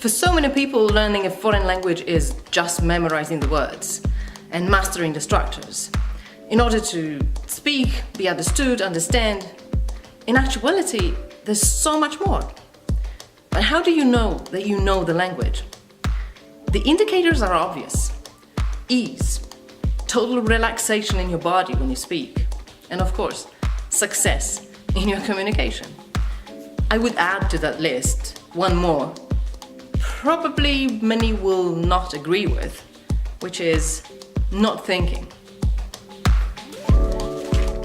For so many people, learning a foreign language is just memorizing the words and mastering the structures in order to speak, be understood, understand. In actuality, there's so much more. But how do you know that you know the language? The indicators are obvious. Ease, total relaxation in your body when you speak, and of course, success in your communication. I would add to that list one more, probably many will not agree with, which is not thinking.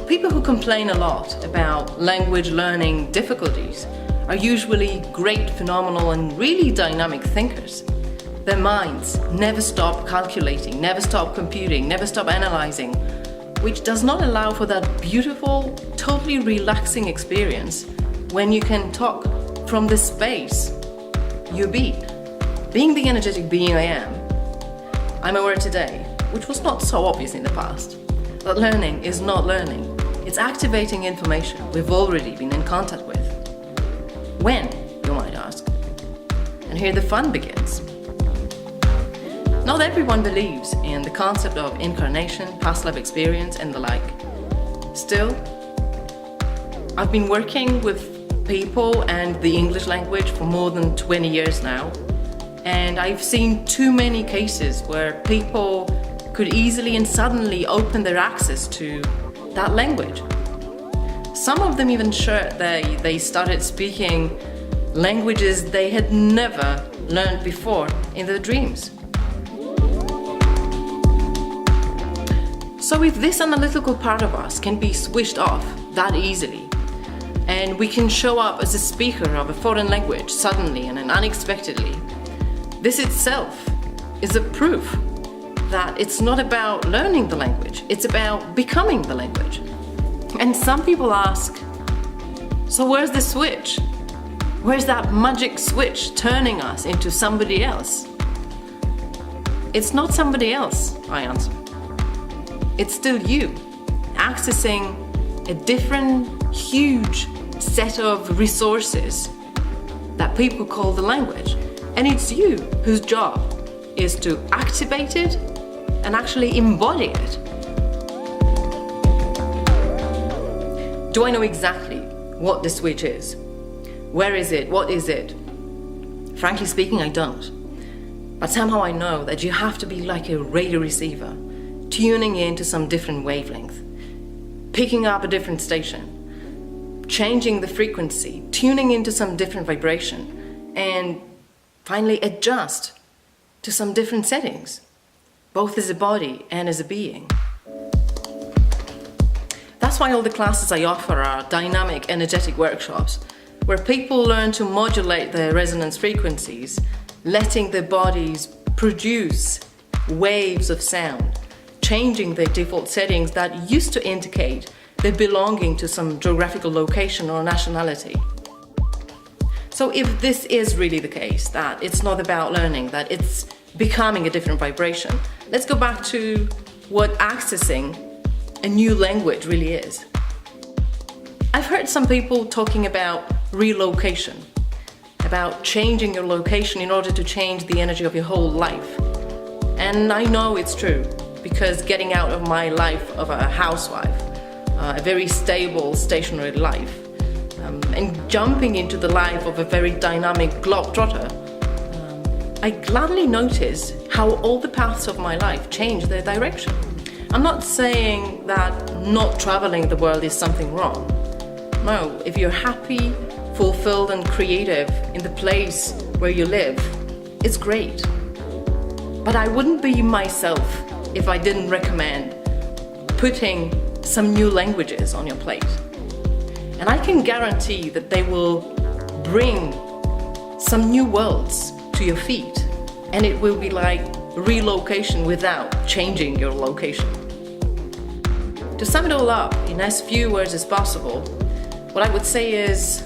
People who complain a lot about language learning difficulties are usually great, phenomenal, and really dynamic thinkers. Their minds never stop calculating, never stop computing, never stop analyzing, which does not allow for that beautiful, totally relaxing experience when you can talk from the space you be. Being the energetic being I am, I'm aware today, which was not so obvious in the past, that learning is not learning. It's activating information we've already been in contact with. When, you might ask? And here the fun begins. Not everyone believes in the concept of incarnation, past life experience, and the like. Still, I've been working with people and the English language for more than 20 years now, and I've seen too many cases where people could easily and suddenly open their access to that language. Some of them even shared they started speaking languages they had never learned before in their dreams. So if this analytical part of us can be switched off that easily, and we can show up as a speaker of a foreign language suddenly and unexpectedly, this itself is a proof that it's not about learning the language, it's about becoming the language. And some people ask, so where's the switch? Where's that magic switch turning us into somebody else? It's not somebody else, I answer. It's still you, accessing a different, huge set of resources that people call the language. And it's you whose job is to activate it and actually embody it. Do I know exactly what the switch is? Where is it? What is it? Frankly speaking, I don't. But somehow I know that you have to be like a radio receiver, tuning in to some different wavelength, picking up a different station, changing the frequency, tuning into some different vibration, and finally adjust to some different settings, both as a body and as a being. That's why all the classes I offer are dynamic, energetic workshops, where people learn to modulate their resonance frequencies, letting their bodies produce waves of sound, changing their default settings that used to indicate they're belonging to some geographical location or nationality. So if this is really the case, that it's not about learning, that it's becoming a different vibration, let's go back to what accessing a new language really is. I've heard some people talking about relocation, about changing your location in order to change the energy of your whole life. And I know it's true, because getting out of my life of a housewife, a very stable, stationary life, and jumping into the life of a very dynamic globetrotter, I gladly notice how all the paths of my life change their direction. I'm not saying that not traveling the world is something wrong. No, if you're happy, fulfilled and creative in the place where you live, it's great. But I wouldn't be myself if I didn't recommend putting some new languages on your plate. And I can guarantee that they will bring some new worlds to your feet, and it will be like relocation without changing your location. To sum it all up in as few words as possible, what I would say is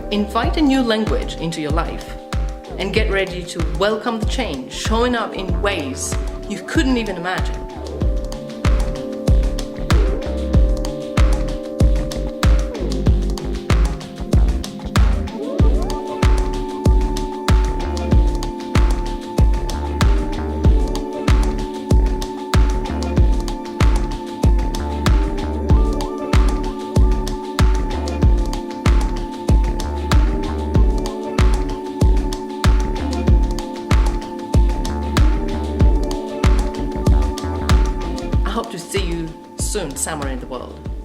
invite a new language into your life and get ready to welcome the change showing up in ways you couldn't even imagine. I hope to see you soon somewhere in the world.